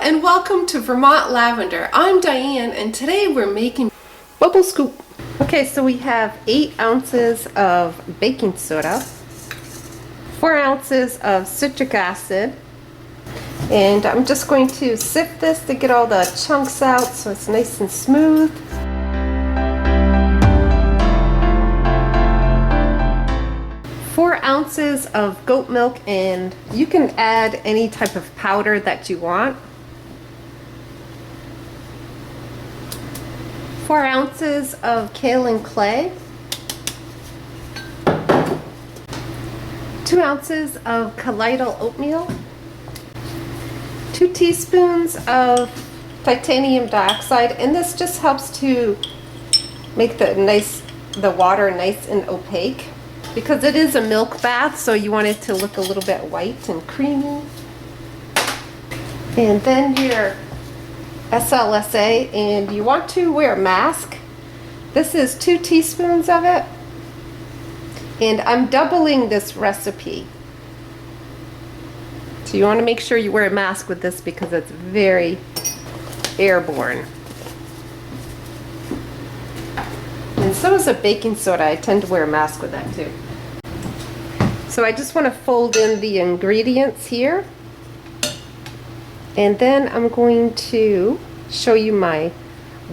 and welcome to Vermont Lavender. I'm Diane and today we're making bubble scoop. Okay, so we have 8 ounces of baking soda, 4 ounces of citric acid, and I'm just going to sift this to get all the chunks out so it's nice and smooth. Four ounces of goat milk, and you can add any type of powder that you want. 4 ounces of kaolin clay. 2 ounces of colloidal oatmeal. 2 teaspoons of titanium dioxide, and this just helps to make the water nice and opaque. Because it is a milk bath, so you want it to look a little bit white and creamy. And then your SLSa, and you want to wear a mask. This is 2 teaspoons of it. And I'm doubling this recipe. So you want to make sure you wear a mask with this because it's very airborne. And so is a baking soda. I tend to wear a mask with that too. So I just want to fold in the ingredients here. And then I'm going to show you my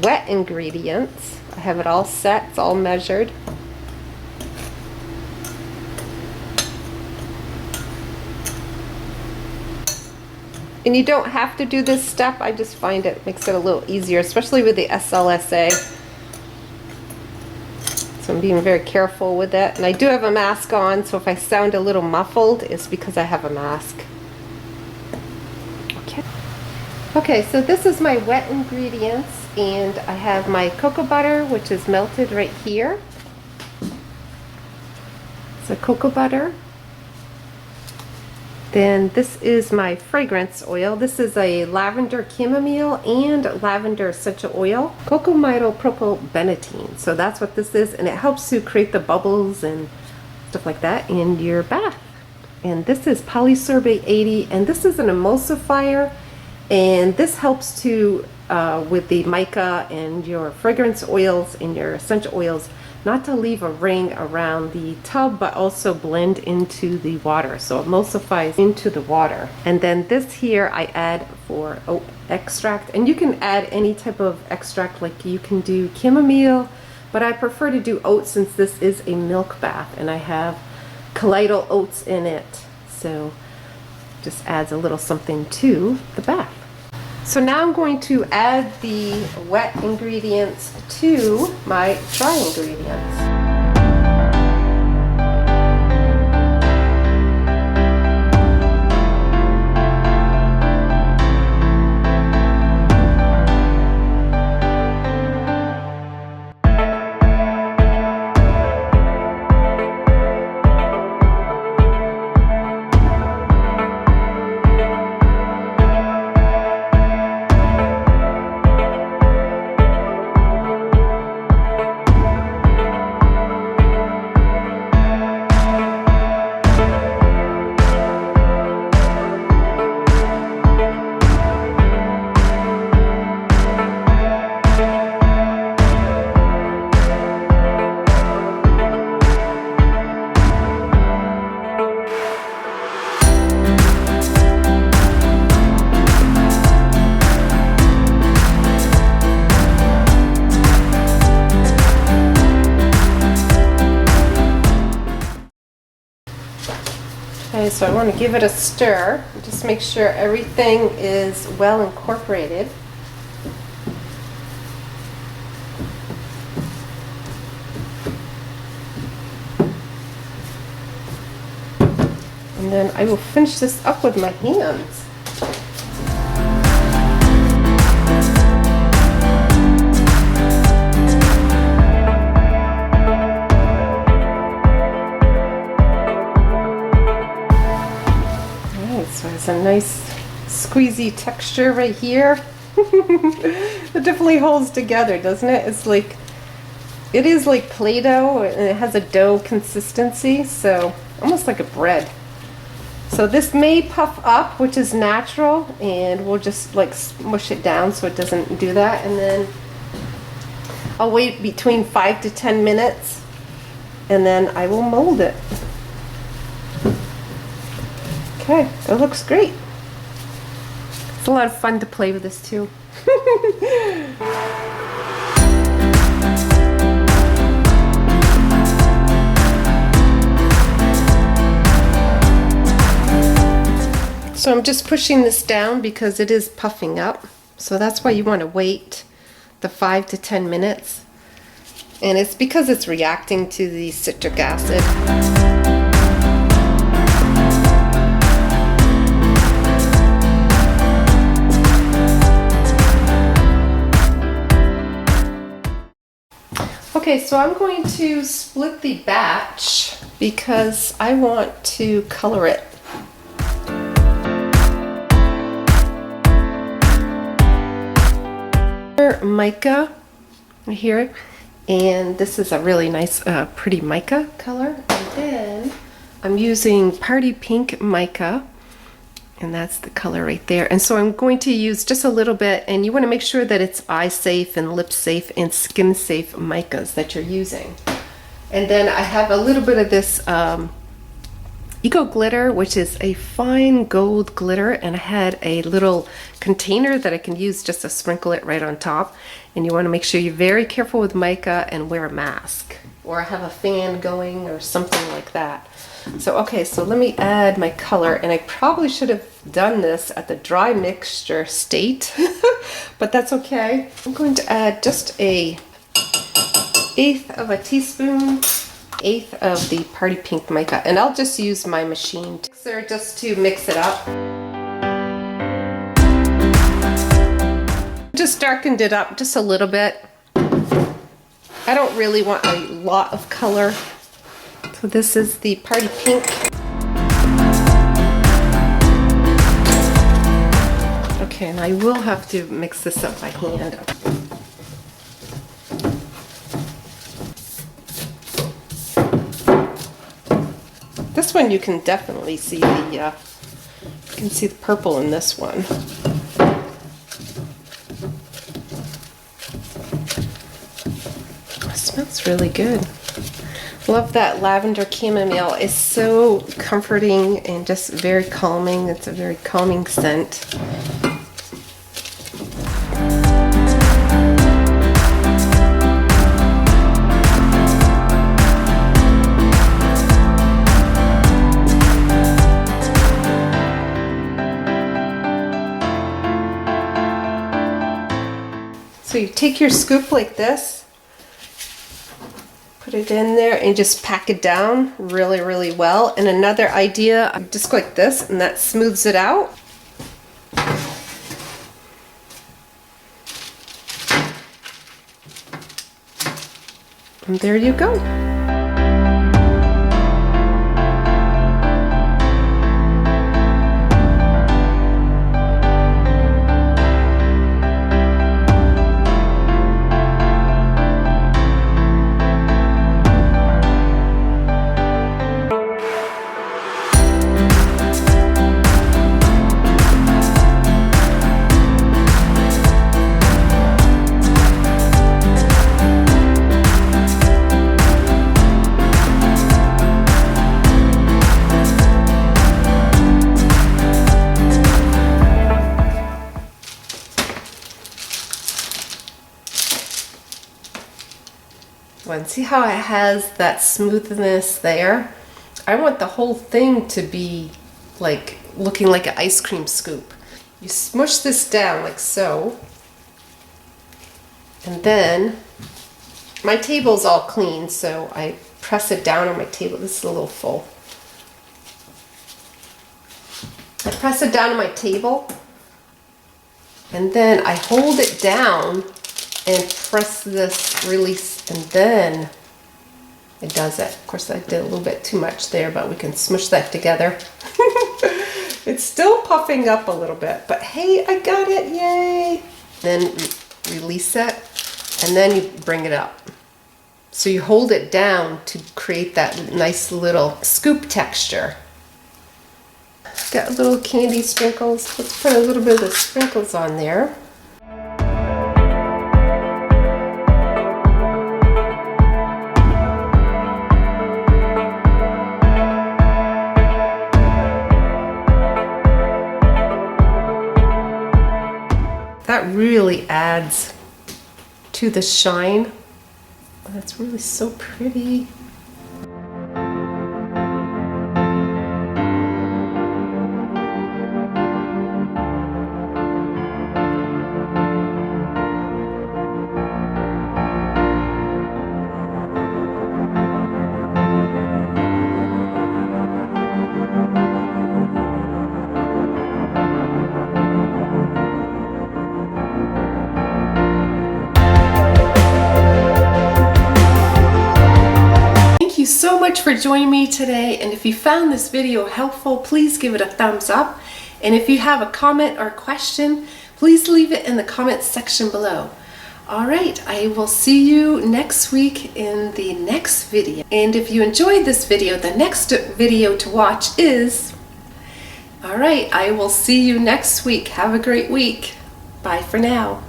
wet ingredients. I have it all set, it's all measured. And you don't have to do this step, I just find it makes it a little easier, especially with the SLSa. So I'm being very careful with it. And I do have a mask on, so if I sound a little muffled, it's because I have a mask. Okay, so this is my wet ingredients, and I have my cocoa butter, which is melted right here. So cocoa butter. Then this is my fragrance oil. This is a lavender chamomile and lavender essential oil. Cocamidopropyl betaine. So that's what this is, and it helps to create the bubbles and stuff like that in your bath. And this is Polysorbate 80, and this is an emulsifier, and this helps to with the mica and your fragrance oils and your essential oils, not to leave a ring around the tub, but also blend into the water. So it emulsifies into the water. And then this here I add for oat extract. And you can add any type of extract, like you can do chamomile, but I prefer to do oats since this is a milk bath and I have colloidal oats in it. So just adds a little something to the bath. So now I'm going to add the wet ingredients to my dry ingredients. Okay, so I want to give it a stir, just make sure everything is well incorporated. And then I will finish this up with my hands. So it's a nice squeezy texture right here. It definitely holds together, doesn't it? It is like Play-Doh, and it has a dough consistency, so almost like a bread. So this may puff up, which is natural, and we'll just like smush it down so it doesn't do that. And then I'll wait between 5 to 10 minutes, and then I will mold it. Okay, it looks great. It's a lot of fun to play with this too. So I'm just pushing this down because it is puffing up. So that's why you want to wait the 5 to 10 minutes. And it's because it's reacting to the citric acid. Okay, so I'm going to split the batch because I want to color it. Mica here, and this is a really nice pretty mica color. And then I'm using party pink mica, and that's the color right there. And so I'm going to use just a little bit, and you want to make sure that it's eye safe and lip safe and skin safe micas that you're using. And then I have a little bit of this Eco glitter, which is a fine gold glitter, and I had a little container that I can use just to sprinkle it right on top. And you want to make sure you're very careful with mica and wear a mask or have a fan going or something like that. So okay, so let me add my color, and I probably should have done this at the dry mixture state, but that's okay. I'm going to add just a 1/8 of a teaspoon, 1/8 of the party pink mica, and I'll just use my machine mixer just to mix it up. Just darkened it up just a little bit. I don't really want a lot of color. So this is the party pink. Okay, and I will have to mix this up by hand. This one you can definitely see the purple in this one. It smells really good. Love that lavender chamomile. It's so comforting and just very calming. It's a very calming scent. So you take your scoop like this, put it in there, and just pack it down really, really well. And another idea, just go like this, and that smooths it out. And there you go. And see how it has that smoothness there? I want the whole thing to be like looking like an ice cream scoop. You smush this down like so, and then my table's all clean, so I press it down on my table. This is a little full. I press it down on my table, and then I hold it down and press this release, and then it does it. Of course, I did a little bit too much there, but we can smush that together. It's still puffing up a little bit, but hey, I got it, yay! Then release it, and then you bring it up. So you hold it down to create that nice little scoop texture. Got little candy sprinkles. Let's put a little bit of the sprinkles on there. That really adds to the shine. That's really so pretty. So much for joining me today, and if you found this video helpful, please give it a thumbs up, and if you have a comment or question, please leave it in the comment section below. Alright, I will see you next week in the next video, and if you enjoyed this video, the next video to watch is... Alright, I will see you next week. Have a great week. Bye for now.